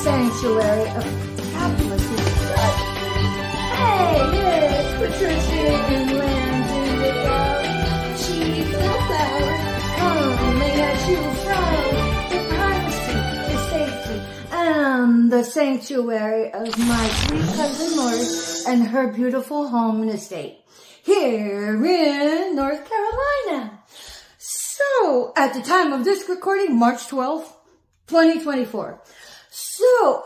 sanctuary of fabulous insight. Hey, it's Patricia and Landon without Chief Flower coming at you from the privacy, the safety, and the sanctuary of my sweet cousin Lori and her beautiful home and estate here in North Carolina. So, at the time of this recording, March 12th, 2024. So,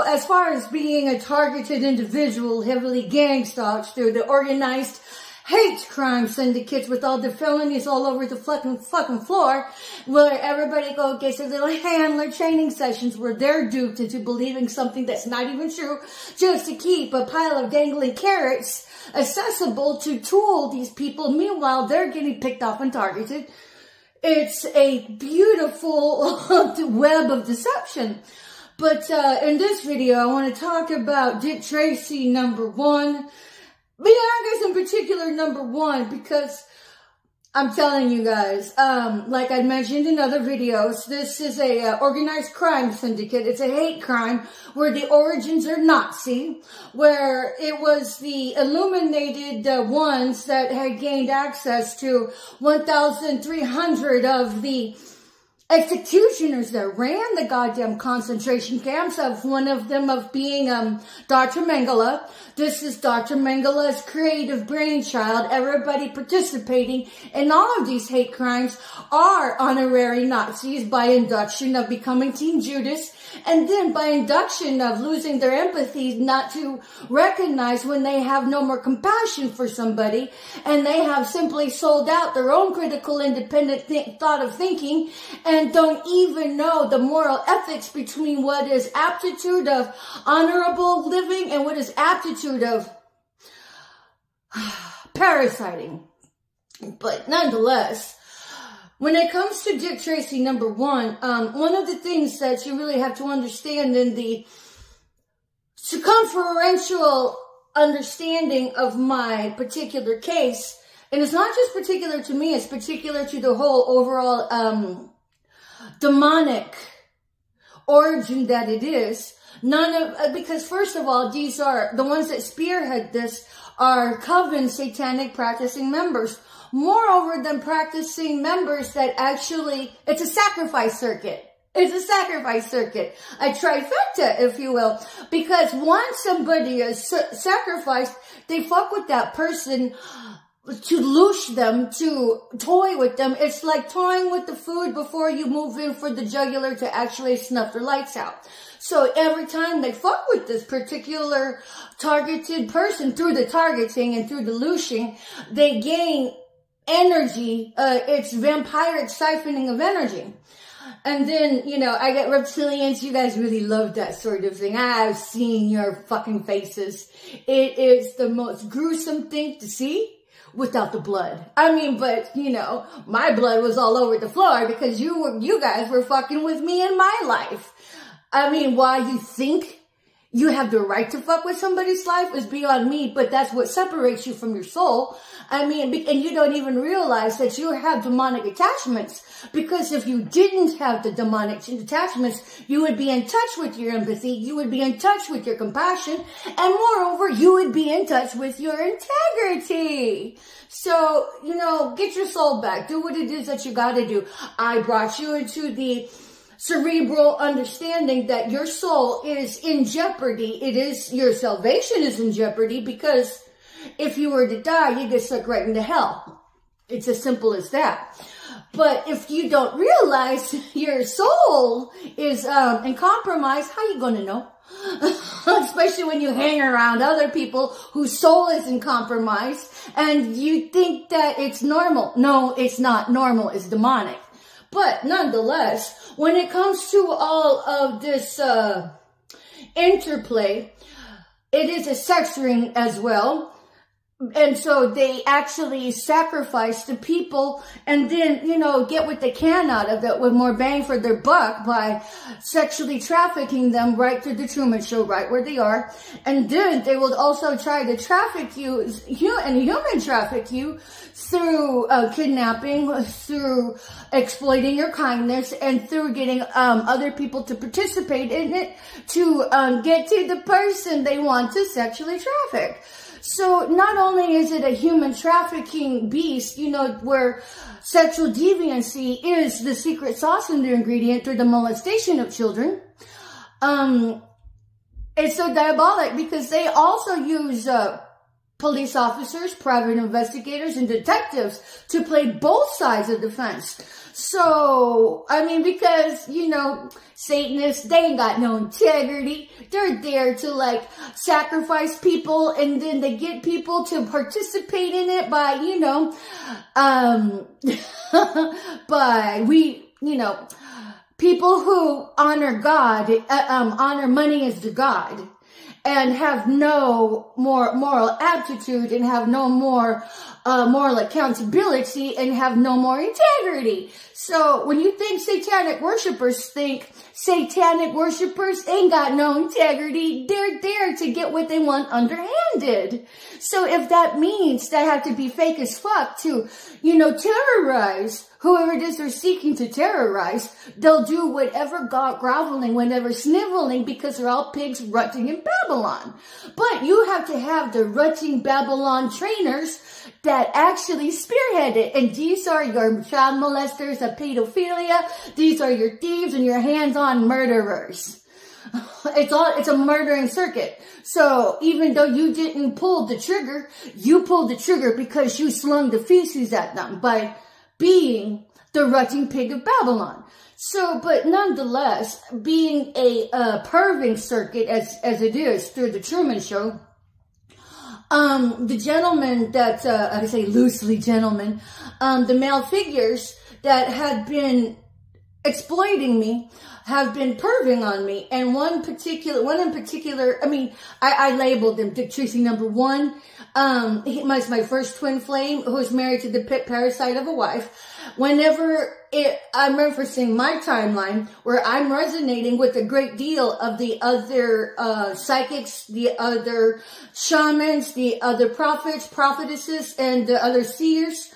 as far as being a targeted individual, heavily gang stalked through the organized hate crime syndicates with all the felonies all over the fucking floor, where everybody gets their little handler training sessions where they're duped into believing something that's not even true, just to keep a pile of dangling carrots accessible to tool these people. Meanwhile, they're getting picked off and targeted. It's a beautiful web of deception. But in this video, I want to talk about Dick Tracy #1. Bianca's in particular #1 because I'm telling you guys, like I mentioned in other videos, this is a organized crime syndicate. It's a hate crime where the origins are Nazi, where it was the illuminated ones that had gained access to 1,300 of the executioners that ran the goddamn concentration camps, of one of them of being Dr. Mengele. This is Dr. Mengele's creative brainchild. Everybody participating in all of these hate crimes are honorary Nazis by induction of becoming Team Judas, and then by induction of losing their empathy, not to recognize when they have no more compassion for somebody, and they have simply sold out their own critical, independent thought of thinking, and don't even know the moral ethics between what is aptitude of honorable living and what is aptitude of parasiting. But nonetheless, when it comes to Dick Tracy #1, one of the things that you really have to understand in the circumferential understanding of my particular case, and it's not just particular to me, it's particular to the whole overall demonic origin that it is. Because first of all, these are the ones that spearhead this are coven satanic practicing members. Moreover than practicing members that actually, it's a sacrifice circuit. It's a sacrifice circuit. A trifecta, if you will. Because once somebody is sacrificed, they fuck with that person to loosh them, to toy with them. It's like toying with the food before you move in for the jugular to actually snuff their lights out. So every time they fuck with this particular targeted person through the targeting and through the looshing, they gain energy. It's vampiric siphoning of energy. And then, I get reptilians. You guys really love that sort of thing. I've seen your fucking faces. It is the most gruesome thing to see without the blood. I mean, but, my blood was all over the floor because you guys were fucking with me in my life. I mean, why you think you have the right to fuck with somebody's life is beyond me, but that's what separates you from your soul. I mean, and you don't even realize that you have demonic attachments, because if you didn't have the demonic attachments, you would be in touch with your empathy, you would be in touch with your compassion, and moreover, you would be in touch with your integrity. So, get your soul back. Do what it is that you gotta do. I brought you into the cerebral understanding that your soul is in jeopardy. Your salvation is in jeopardy, because if you were to die, you get sucked right into hell. It's as simple as that. But if you don't realize your soul is in compromise, how you gonna know? Especially when you hang around other people whose soul is in compromise and you think that it's normal. No, it's not normal. It's demonic. But nonetheless, when it comes to all of this interplay, it is a sex ring as well. And so they actually sacrifice the people and then, you know, get what they can out of it with more bang for their buck by sexually trafficking them right to the Truman Show, right where they are. And then they will also try to traffic you and human traffic you through kidnapping, through exploiting your kindness, and through getting other people to participate in it to get to the person they want to sexually traffic. So not only is it a human trafficking beast, you know, where sexual deviancy is the secret sauce in the ingredient through the molestation of children, it's so diabolic because they also use police officers, private investigators, and detectives to play both sides of the fence. So, I mean, because, you know, Satanists, they ain't got no integrity. They're there to, like, sacrifice people, and then they get people to participate in it by, you know, people who honor God, honor money as the God, and have no more moral aptitude, and have no more moral accountability, and have no more integrity. So when you think satanic worshipers ain't got no integrity, they're there to get what they want underhanded. So if that means they have to be fake as fuck to, you know, terrorize whoever it is they're seeking to terrorize, they'll do whatever groveling, whatever sniveling, because they're all pigs rutting in Babylon. But you have to have the rutting Babylon trainers that actually spearhead it. And these are your child molesters of pedophilia. These are your thieves and your hands-on murderers. It's a murdering circuit. So even though you didn't pull the trigger, you pulled the trigger because you slung the feces at them by being the rutting pig of Babylon. So, but nonetheless, being a perving circuit as it is through the Truman Show, the gentlemen that, I say loosely gentlemen, the male figures that had been exploiting me have been perving on me. And one in particular, I mean, I labeled him Dick Tracy number one. He was my first twin flame who was married to the pet parasite of a wife. I'm referencing my timeline where I'm resonating with a great deal of the other psychics, the other shamans, the other prophets, prophetesses, and the other seers.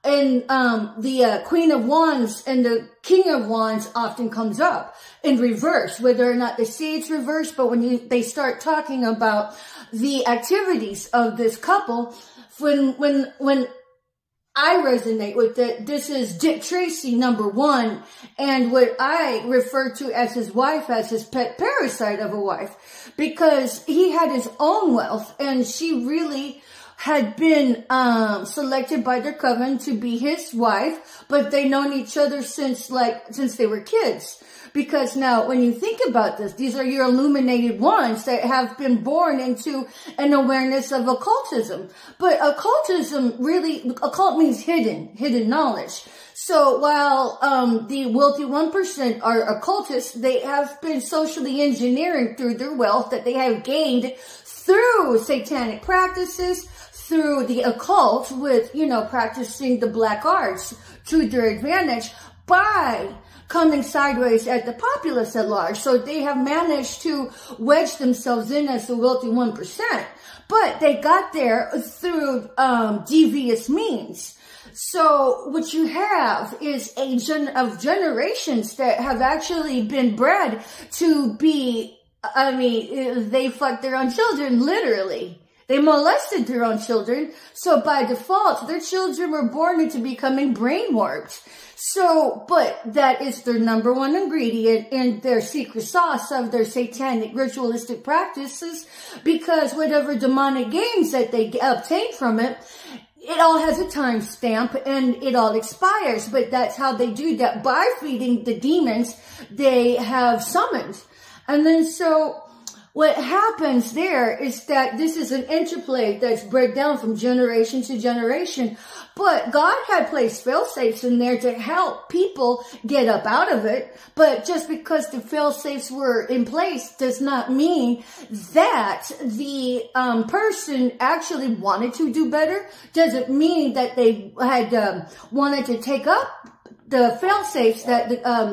And the Queen of Wands and the King of Wands often comes up in reverse, whether or not they say it's reverse, but when they start talking about the activities of this couple, when I resonate with it, this is Dick Tracy number one, and what I refer to as his wife as his pet parasite of a wife, because he had his own wealth, and she really had been selected by their coven to be his wife, but they known each other since they were kids. Because now, when you think about this, these are your illuminated ones that have been born into an awareness of occultism. But occultism occult means hidden knowledge. So while the wealthy 1% are occultists, they have been socially engineering through their wealth that they have gained through satanic practices, through the occult with, you know, practicing the black arts to their advantage by coming sideways at the populace at large. So they have managed to wedge themselves in as the wealthy 1%. But they got there through devious means. So what you have is of generations that have actually been bred to be, I mean, they fucked their own children, literally. They molested their own children, so by default, their children were born into becoming brain warped. So, but that is their number one ingredient in their secret sauce of their satanic ritualistic practices, because whatever demonic gains that they obtain from it, it all has a time stamp and it all expires. But that's how they do that, by feeding the demons they have summoned. And then so what happens there is that this is an interplay that's bred down from generation to generation. But God had placed fail-safes in there to help people get up out of it. But just because the fail-safes were in place does not mean that the person actually wanted to do better. Doesn't mean that they had wanted to take up the fail-safes that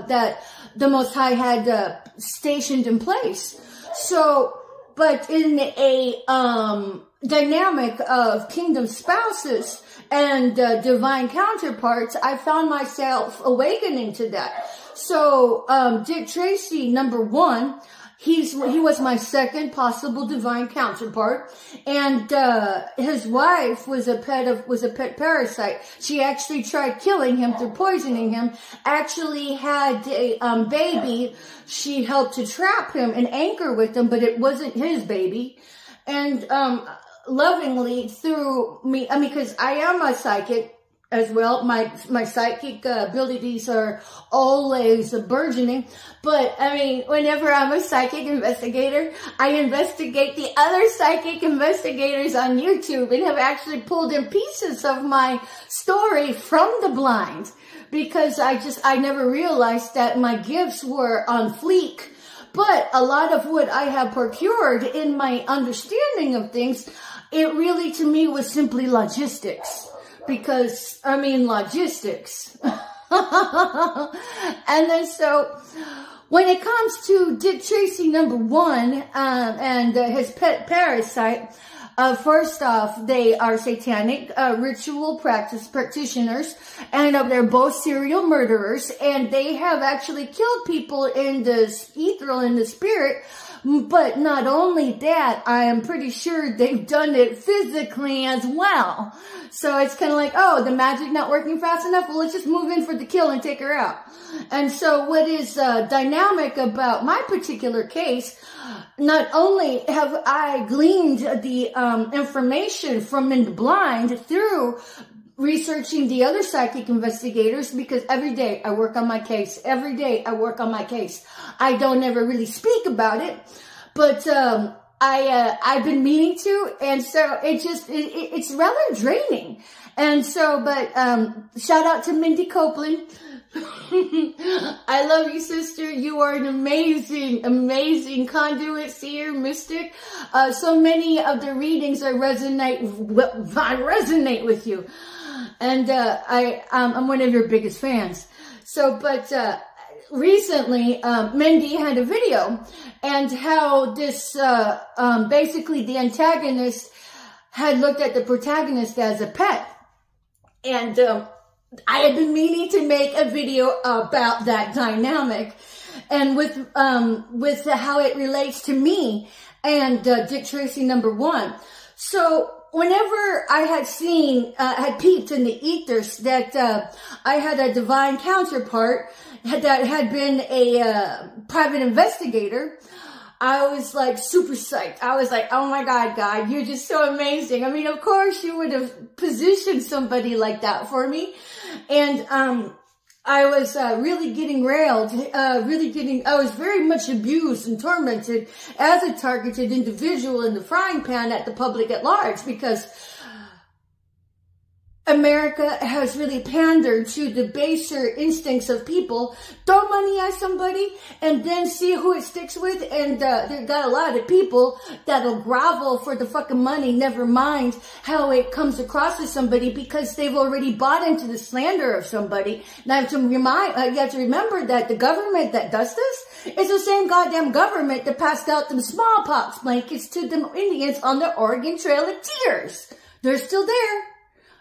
that the Most High had stationed in place. So, but in a dynamic of kingdom spouses and divine counterparts, I found myself awakening to that. So, Dick Tracy, number one, he was my second possible divine counterpart, and his wife was a pet parasite. She actually tried killing him through poisoning him. Actually had a baby. She helped to trap him and anchor with him, but it wasn't his baby. And lovingly through me, I mean, because I am a psychic as well. My psychic abilities are always burgeoning. But, I mean, whenever I'm a psychic investigator, I investigate the other psychic investigators on YouTube and have actually pulled in pieces of my story from the blind. Because I never realized that my gifts were on fleek. But a lot of what I have procured in my understanding of things, it really to me was simply logistics. Because, I mean, logistics. And then so, when it comes to Dick Tracy, number one, and his pet parasite, first off, they are satanic ritual practitioners, and they're both serial murderers, and they have actually killed people in the ethereal, in the spirit. But not only that, I am pretty sure they've done it physically as well. So it's kind of like, oh, the magic not working fast enough? Well, let's just move in for the kill and take her out. And so what is dynamic about my particular case, not only have I gleaned the information from in the blind through researching the other psychic investigators, because every day I work on my case. Every day I work on my case. I don't ever really speak about it, but I've been meaning to, and so it's rather draining. And so, but shout out to Mindy Copeland. I love you, sister. You are an amazing, amazing conduit, seer, mystic. So many of the readings I resonate with you. And I'm one of your biggest fans. So, but recently, Mindy had a video, and how this basically the antagonist had looked at the protagonist as a pet. And I had been meaning to make a video about that dynamic, and with how it relates to me and Dick Tracy, number one. So whenever I had seen, had peeped in the ethers that I had a divine counterpart that had been a private investigator, I was like super psyched. I was like, oh my God, you're just so amazing. I mean, of course you would have positioned somebody like that for me. And I was really getting railed, I was very much abused and tormented as a targeted individual in the frying pan at the public at large, because America has really pandered to the baser instincts of people. Throw money at somebody and then see who it sticks with. And there got a lot of people that'll grovel for the fucking money, never mind how it comes across to somebody, because they've already bought into the slander of somebody. Now, you have to remember that the government that does this is the same goddamn government that passed out them smallpox blankets to them Indians on the Oregon Trail of Tears. They're still there.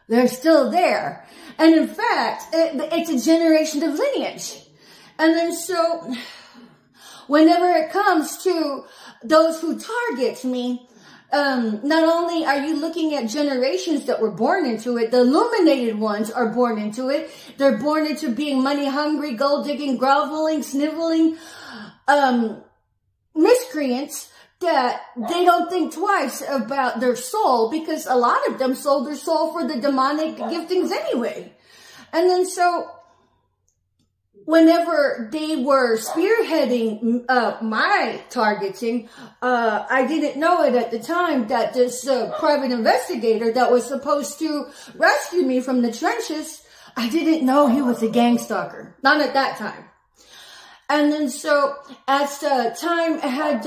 They're still there. And in fact, it's a generation of lineage. And then so, whenever it comes to those who target me, not only are you looking at generations that were born into it, the illuminated ones are born into it. They're born into being money hungry, gold digging, groveling, sniveling, miscreants, that they don't think twice about their soul, because a lot of them sold their soul for the demonic giftings anyway. And then so, whenever they were spearheading my targeting, I didn't know it at the time that this private investigator that was supposed to rescue me from the trenches, I didn't know he was a gang stalker. Not at that time. And then so as the time had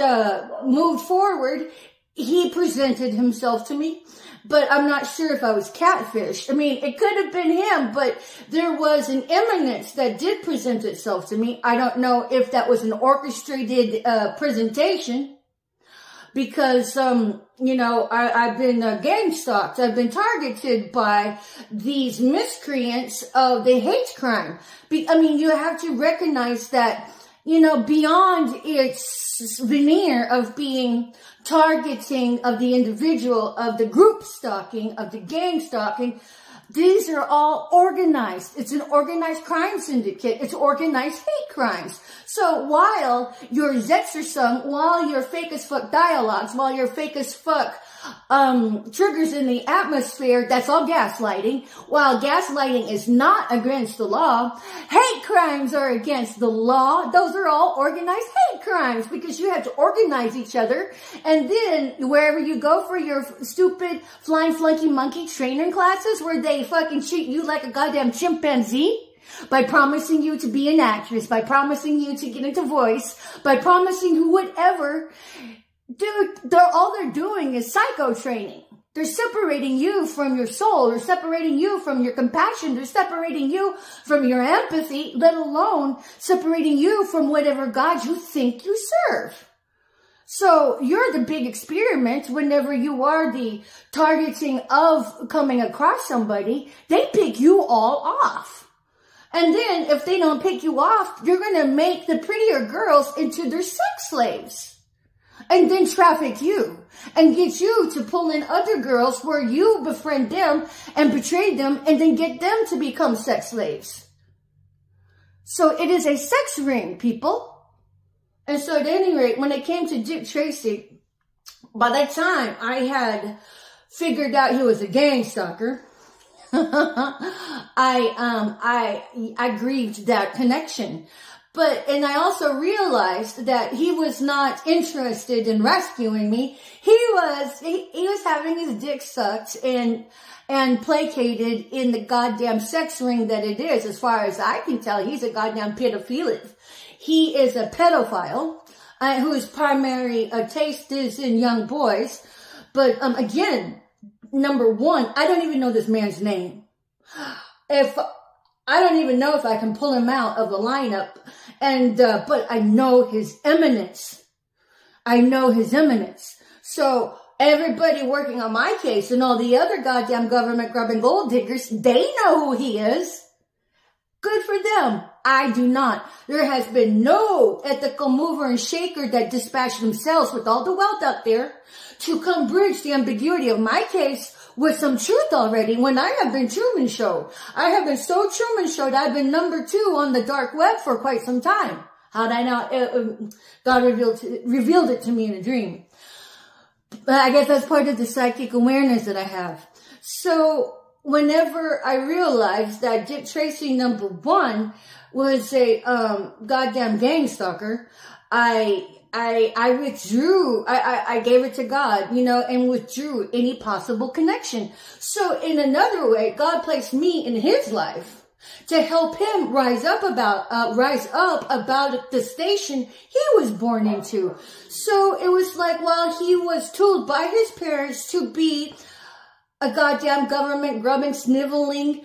moved forward, he presented himself to me. But I'm not sure if I was catfished. I mean, it could have been him, but there was an imminence that did present itself to me. I don't know if that was an orchestrated presentation because, you know, I've been gang stalked. I've been targeted by these miscreants of the hate crime. I mean, you have to recognize that, you know, beyond its veneer of being targeting of the individual, of the group stalking, of the gang stalking, these are all organized. It's an organized crime syndicate. It's organized hate crimes. So while your zets are sung, while your fake as fuck dialogues, while your fake as fuck triggers in the atmosphere, that's all gaslighting. While gaslighting is not against the law, hate crimes are against the law. Those are all organized hate crimes because you have to organize each other. And then wherever you go for your stupid flying flunky monkey training classes where they fucking treat you like a goddamn chimpanzee, by promising you to be an actress, by promising you to get into voice, by promising you whatever. Dude, all they're doing is psycho training. They're separating you from your soul. They're separating you from your compassion. They're separating you from your empathy, let alone separating you from whatever God you think you serve. So you're the big experiment whenever you are the targeting of coming across somebody. They pick you all off. And then if they don't pick you off, you're going to make the prettier girls into their sex slaves. And then traffic you and get you to pull in other girls where you befriend them and betray them and then get them to become sex slaves. So it is a sex ring, people. And so at any rate, when it came to Dick Tracy, by that time I had figured out he was a gang stalker. I grieved that connection. And I also realized that he was not interested in rescuing me. He was having his dick sucked and placated in the goddamn sex ring that it is. As far as I can tell, he's a goddamn pedophilic. He is a pedophile, whose primary taste is in young boys. But, again, number one, I don't even know this man's name. I don't even know if I can pull him out of the lineup. But I know his eminence. I know his eminence. So everybody working on my case and all the other goddamn government grubbing gold diggers, they know who he is. Good for them. I do not. There has been no ethical mover and shaker that dispatched themselves with all the wealth out there to come bridge the ambiguity of my case with some truth already when I have been Truman Show. I have been so Truman Showed, I've been number 2 on the dark web for quite some time. How'd I not? God revealed it to me in a dream. But I guess that's part of the psychic awareness that I have. So whenever I realized that Dick Tracy number 1 was a goddamn gang stalker, I withdrew, I gave it to God, you know, and withdrew any possible connection. So in another way, God placed me in his life to help him rise up about the station he was born into. So it was like while he was told by his parents to be a goddamn government grubbing, sniveling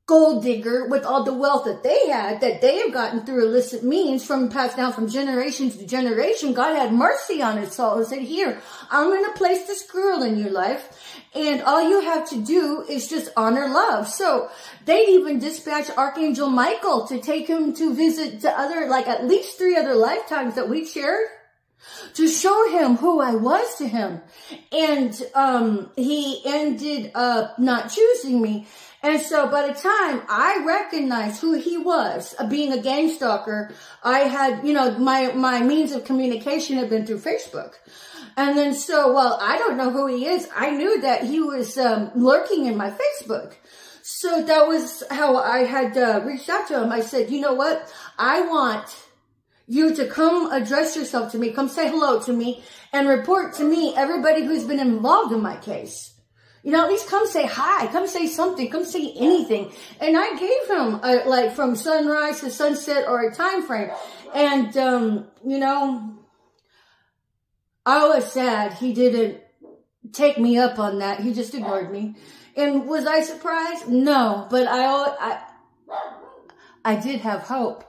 gold digger with all the wealth that they had, that they have gotten through illicit means passed down from generation to generation, God had mercy on his soul and said, here, I'm going to place this girl in your life, and all you have to do is just honor love. So they even dispatched Archangel Michael to take him to visit the other, like at least 3 other lifetimes that we shared, to show him who I was to him. And he ended up not choosing me. And so by the time I recognized who he was, being a gang stalker, I had, you know, my means of communication had been through Facebook. And then so, well, I don't know who he is. I knew that he was lurking in my Facebook. So that was how I had reached out to him. I said, you know what? I want you to come address yourself to me, come say hello to me, and report to me everybody who's been involved in my case. You know, at least come say hi, come say something, come say anything. And I gave him like from sunrise to sunset or a time frame. And, you know, I was sad he didn't take me up on that. He just ignored me. And was I surprised? No, but I did have hope.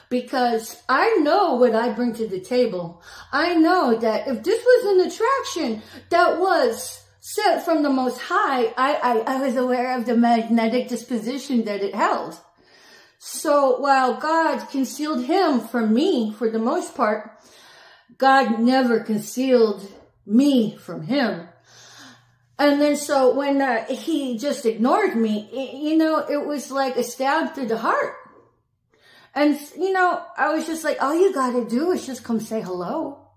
Because I know what I bring to the table. I know that if this was an attraction that was set from the Most High, I was aware of the magnetic disposition that it held. So while God concealed him from me for the most part, God never concealed me from him. And then so when he just ignored me, you know, it was like a stab through the heart. And, you know, I was just like, all you got to do is just come say hello.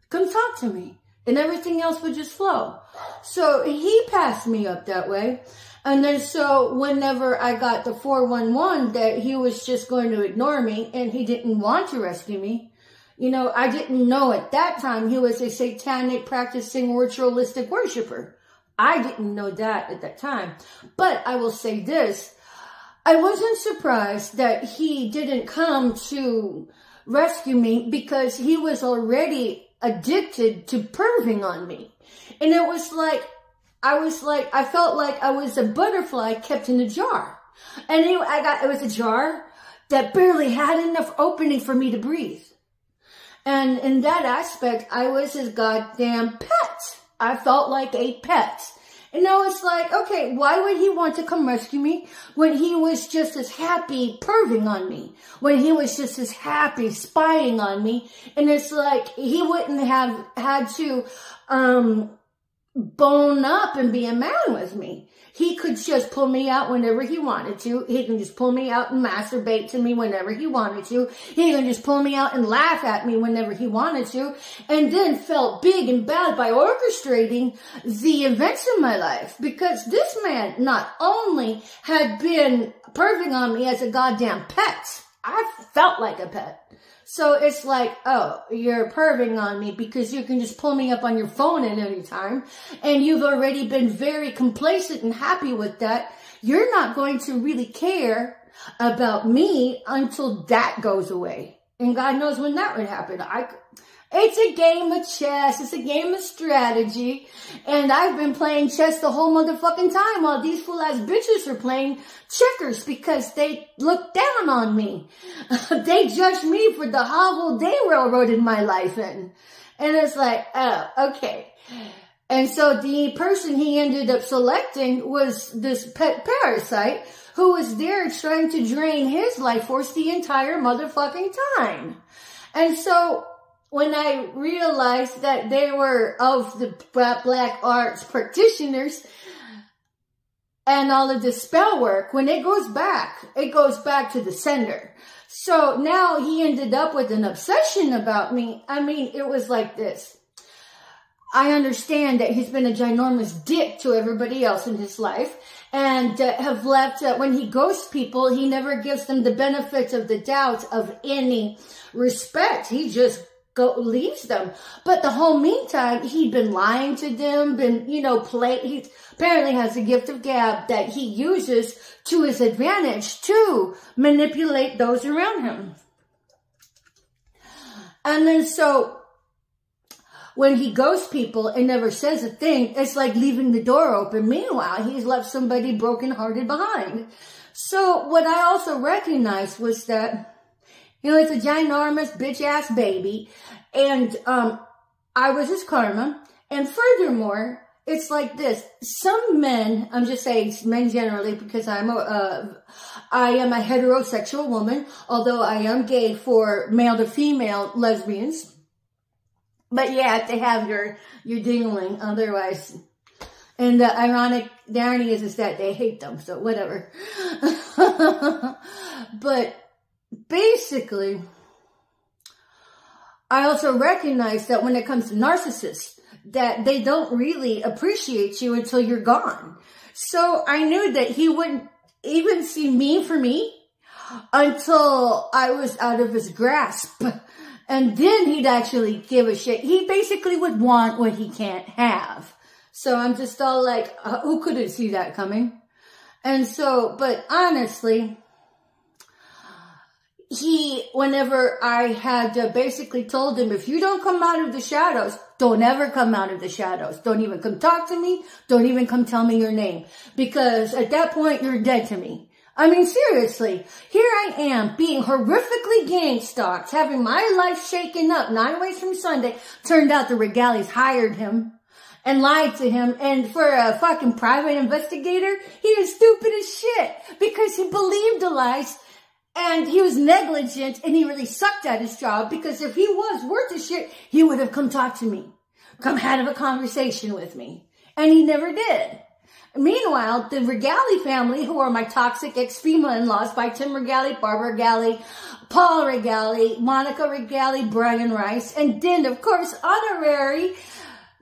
Come talk to me. And everything else would just flow. So he passed me up that way. And then so whenever I got the 411 that he was just going to ignore me and he didn't want to rescue me. You know, I didn't know at that time he was a satanic practicing ritualistic worshiper. I didn't know that at that time. But I will say this. I wasn't surprised that he didn't come to rescue me because he was already addicted to perving on me. And it was like, I felt like I was a butterfly kept in a jar. And it was a jar that barely had enough opening for me to breathe. And in that aspect, I was his goddamn pet. I felt like a pet. And I was like, okay, why would he want to come rescue me when he was just as happy perving on me? When he was just as happy spying on me? And it's like, he wouldn't have had to bone up and be a man with me. He could just pull me out whenever he wanted to. He can just pull me out and masturbate to me whenever he wanted to. He can just pull me out and laugh at me whenever he wanted to. And then felt big and bad by orchestrating the events in my life. Because this man not only had been perving on me as a goddamn pet, I felt like a pet. So it's like, oh, you're perving on me because you can just pull me up on your phone at any time. And you've already been very complacent and happy with that. You're not going to really care about me until that goes away. And God knows when that would happen. It's a game of chess. It's a game of strategy. And I've been playing chess the whole motherfucking time while these fool-ass bitches are playing checkers because they look down on me. They judge me for the hovel they railroaded my life in. And it's like, oh, okay. And so the person he ended up selecting was this pet parasite who was there trying to drain his life force the entire motherfucking time. And so when I realized that they were of the black arts practitioners and all of the spell work, when it goes back to the sender. So now he ended up with an obsession about me. I mean, it was like this. I understand that he's been a ginormous dick to everybody else in his life and have left, when he ghosts people, he never gives them the benefits of the doubt of any respect. He just leaves them. But the whole meantime, he'd been lying to them, he apparently has a gift of gab that he uses to his advantage to manipulate those around him. And then so when he ghosts people and never says a thing, it's like leaving the door open. Meanwhile, he's left somebody brokenhearted behind. So what I also recognized was that, it's a ginormous bitch-ass baby. And I was his karma. And furthermore, it's like this. Some men, I'm just saying men generally because I am a heterosexual woman. Although I am gay for male to female lesbians. But yeah, they have your dingling otherwise. And the irony is that they hate them. So whatever. But basically, I also recognize that when it comes to narcissists, that they don't really appreciate you until you're gone. So I knew that he wouldn't even seem mean for me until I was out of his grasp. And then he'd actually give a shit. He basically would want what he can't have. So I'm just all like, who couldn't see that coming? And so, but honestly, whenever I had basically told him, if you don't come out of the shadows, don't ever come out of the shadows. Don't even come talk to me. Don't even come tell me your name. Because at that point, you're dead to me. I mean, seriously, here I am being horrifically gang stalked, having my life shaken up 9 ways from Sunday. Turned out the Regalies hired him and lied to him. And for a fucking private investigator, he is stupid as shit because he believed the lies and he was negligent and he really sucked at his job, because if he was worth a shit, he would have come talk to me, come have a conversation with me. And he never did. Meanwhile, the Regali family, who are my toxic ex-FEMA in-laws by Tim Regali, Barbara Regali, Paul Regali, Monica Regali, Brian Rice, and then, of course, honorary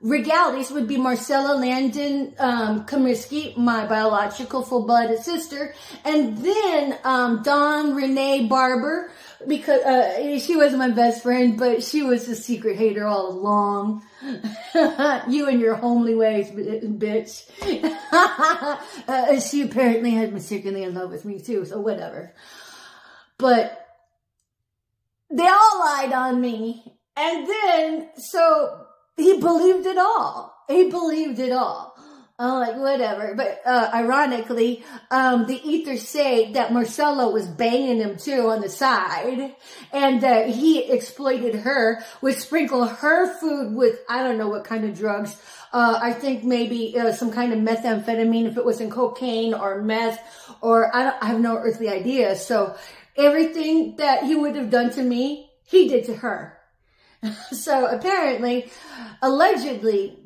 Regalies would be Marcella Landon Comiskey, my biological full-blooded sister, and then Dawn Renee Barber, because she was my best friend, but she was a secret hater all along. You and your homely ways, bitch. She apparently had been secretly in love with me too, so whatever. But they all lied on me, and then so he believed it all. He believed it all. I'm like, whatever. But ironically, the ethers say that Marcelo was banging him too on the side, and that he exploited her, would sprinkle her food with I don't know what kind of drugs. I think maybe some kind of methamphetamine, if it wasn't cocaine or meth, or I have no earthly idea. So everything that he would have done to me, he did to her. So apparently, allegedly,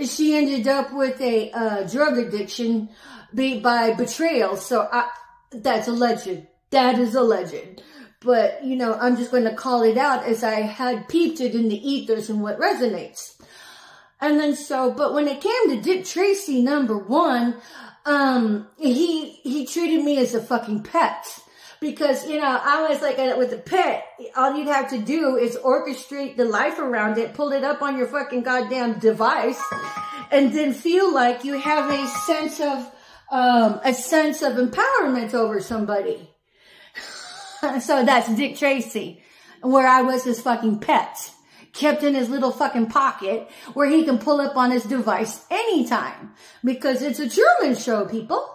she ended up with a drug addiction by betrayal. So that's alleged. That is alleged. But, you know, I'm just going to call it out as I had peeped it in the ethers and what resonates. And then so, but when it came to Dick Tracy, number one, he treated me as a fucking pet. Because, you know, I was like, with a pet, all you'd have to do is orchestrate the life around it, pull it up on your fucking goddamn device, and then feel like you have a sense of empowerment over somebody. So that's Dick Tracy, where I was his fucking pet, kept in his little fucking pocket, where he can pull up on his device anytime. Because it's a Truman Show, people.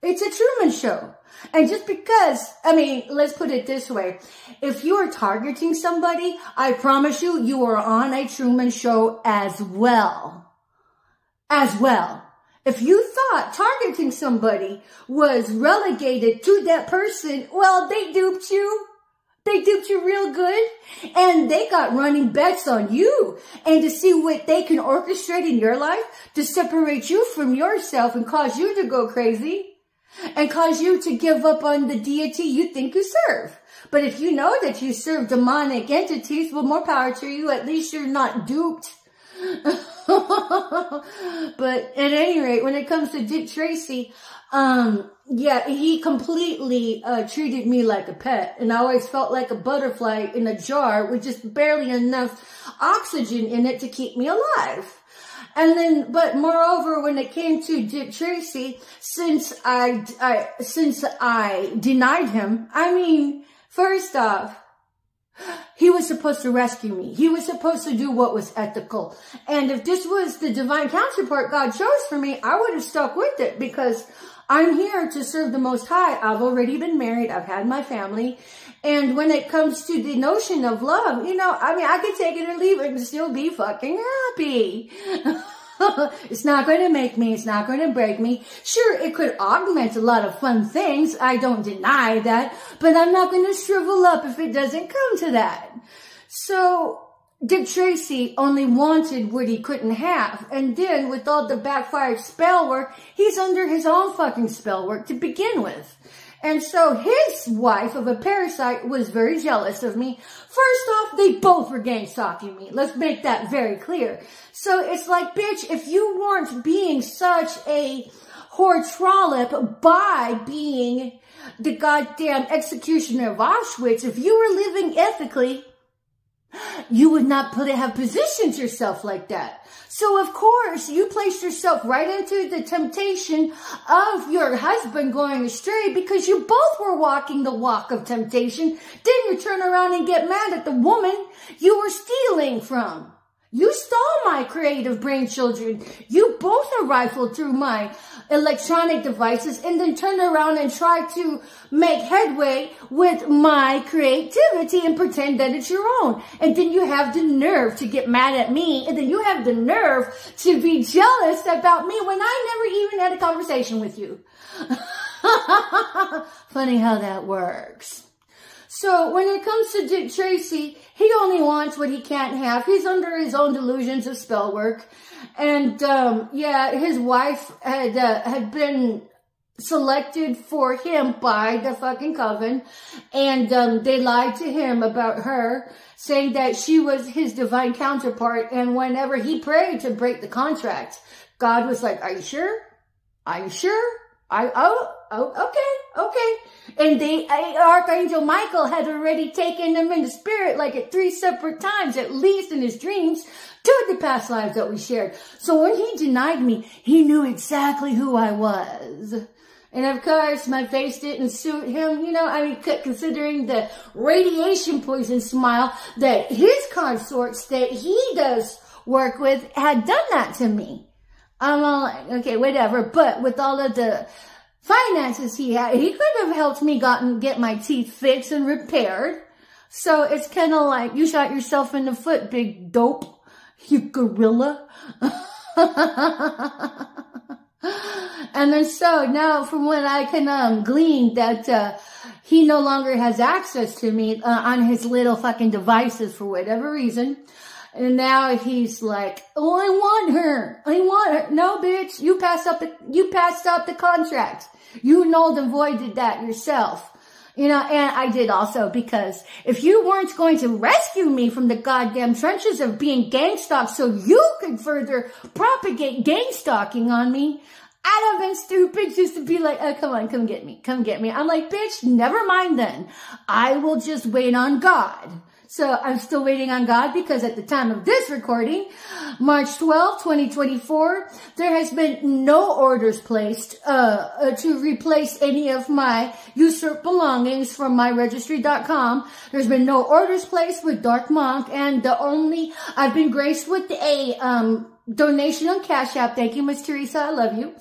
It's a Truman Show. And just because, I mean, let's put it this way. If you are targeting somebody, I promise you, you are on a Truman Show as well. As well. If you thought targeting somebody was relegated to that person, well, they duped you. They duped you real good. And they got running bets on you. And to see what they can orchestrate in your life to separate you from yourself and cause you to go crazy. And cause you to give up on the deity you think you serve. But if you know that you serve demonic entities, well, more power to you. At least you're not duped. But at any rate, when it comes to Dick Tracy, yeah, he completely treated me like a pet. And I always felt like a butterfly in a jar with just barely enough oxygen in it to keep me alive. And then, but moreover, when it came to Dick Tracy, since I denied him, I mean, first off, he was supposed to rescue me. He was supposed to do what was ethical. And if this was the divine counterpart God chose for me, I would have stuck with it, because I'm here to serve the Most High. I've already been married. I've had my family. And when it comes to the notion of love, you know, I mean, I could take it or leave it and still be fucking happy. It's not going to make me. It's not going to break me. Sure, it could augment a lot of fun things. I don't deny that. But I'm not going to shrivel up if it doesn't come to that. So Dick Tracy only wanted what he couldn't have. And then with all the backfired spell work, he's under his own fucking spell work to begin with. And so his wife of a parasite was very jealous of me. First off, they both were gang stalking me. Let's make that very clear. So it's like, bitch, if you weren't being such a whore trollop by being the goddamn executioner of Auschwitz, if you were living ethically, you would not have positioned yourself like that. So of course, you placed yourself right into the temptation of your husband going astray because you both were walking the walk of temptation. Then you turn around and get mad at the woman you were stealing from. You stole my creative brain children. You both are rifled through my electronic devices and then turn around and try to make headway with my creativity and pretend that it's your own. And then you have the nerve to get mad at me. And then you have the nerve to be jealous about me when I never even had a conversation with you. Funny how that works. So when it comes to Dick Tracy, he only wants what he can't have. He's under his own delusions of spell work. And, yeah, his wife had been selected for him by the fucking coven. And, they lied to him about her, saying that she was his divine counterpart. And whenever he prayed to break the contract, God was like, are you sure? Are you sure? Okay. And Archangel Michael had already taken him in the spirit like at 3 separate times, at least in his dreams, to the past lives that we shared. So when he denied me, he knew exactly who I was. And of course, my face didn't suit him, you know, I mean, considering the radiation poison smile that his consorts that he does work with had done that to me. I'm all like, okay, whatever. But with all of the finances he had, he could have helped me get my teeth fixed and repaired. So it's kind of like, you shot yourself in the foot, big dope, you gorilla. And then so now from what I can glean that he no longer has access to me on his little fucking devices for whatever reason. And now he's like, oh, I want her. No, bitch, you passed up the contract. You nulled and voided that yourself. You know, and I did also because if you weren't going to rescue me from the goddamn trenches of being gang stalked so you could further propagate gang stalking on me, I'd have been stupid just to be like, oh, come on, come get me. I'm like, bitch, never mind then. I will just wait on God. So I'm still waiting on God because at the time of this recording, March 12, 2024, there has been no orders placed to replace any of my usurped belongings from myregistry.com. There's been no orders placed with Dark Monk, and I've been graced with a donation on Cash App. Thank you, Miss Teresa. I love you.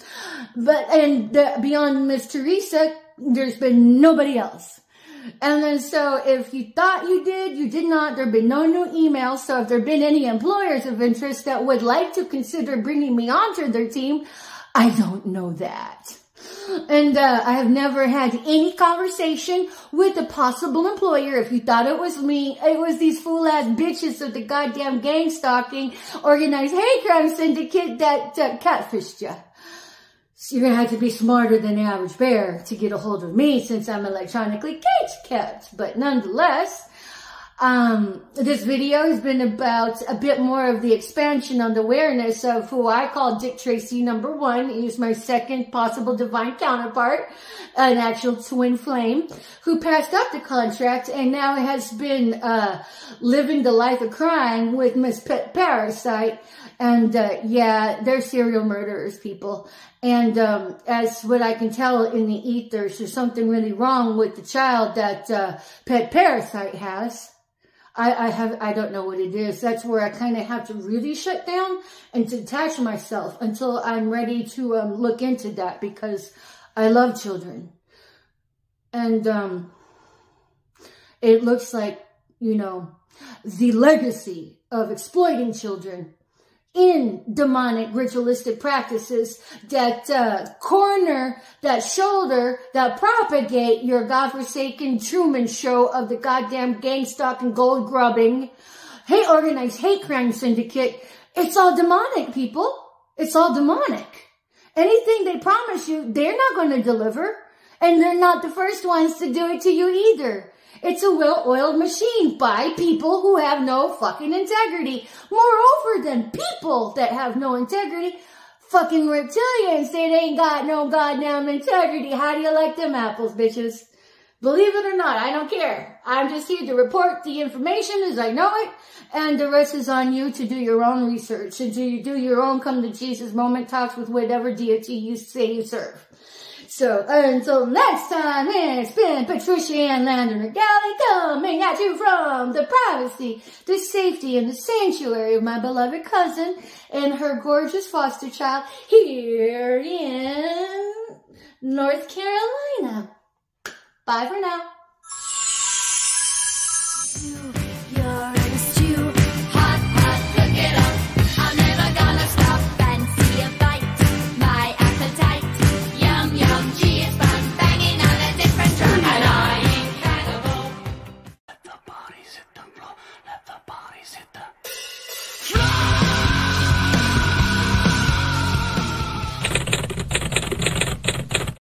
Beyond Miss Teresa, there's been nobody else. And then so if you thought you did not, there have been no new emails. So if there have been any employers of interest that would like to consider bringing me onto their team, I don't know that. And I have never had any conversation with a possible employer. If you thought it was me, it was these fool-ass bitches of the goddamn gang stalking organized hate crime syndicate that catfished you. So you're going to have to be smarter than the average bear to get a hold of me since I'm electronically kept. But nonetheless, this video has been about a bit more of the expansion on the awareness of who I call Dick Tracy #1. He's my second possible divine counterpart, an actual twin flame who passed up the contract and now has been living the life of crime with Miss PeT Parasite. And yeah, they're serial murderers, people. And as what I can tell in the ethers, there's something really wrong with the child that PeT Parasite has. I don't know what it is. That's where I kind of have to really shut down and detach myself until I'm ready to look into that, because I love children. And it looks like, you know, the legacy of exploiting children in demonic ritualistic practices that corner, that shoulder, that propagate your godforsaken Truman Show of the goddamn gang stalking, gold grubbing, organized hate crime syndicate. It's all demonic, people. It's all demonic. Anything they promise you, they're not going to deliver. And they're not the first ones to do it to you either. It's a well-oiled machine by people who have no fucking integrity. Moreover than people that have no integrity, fucking reptilians that ain't got no goddamn integrity. How do you like them apples, bitches? Believe it or not, I don't care. I'm just here to report the information as I know it, and the rest is on you to do your own research and to do your own come to Jesus moment talks with whatever deity you say you serve. So until next time, it's been Patricia Ann Landner Galley coming at you from the privacy, the safety, and the sanctuary of my beloved cousin and her gorgeous foster child here in North Carolina. Bye for now.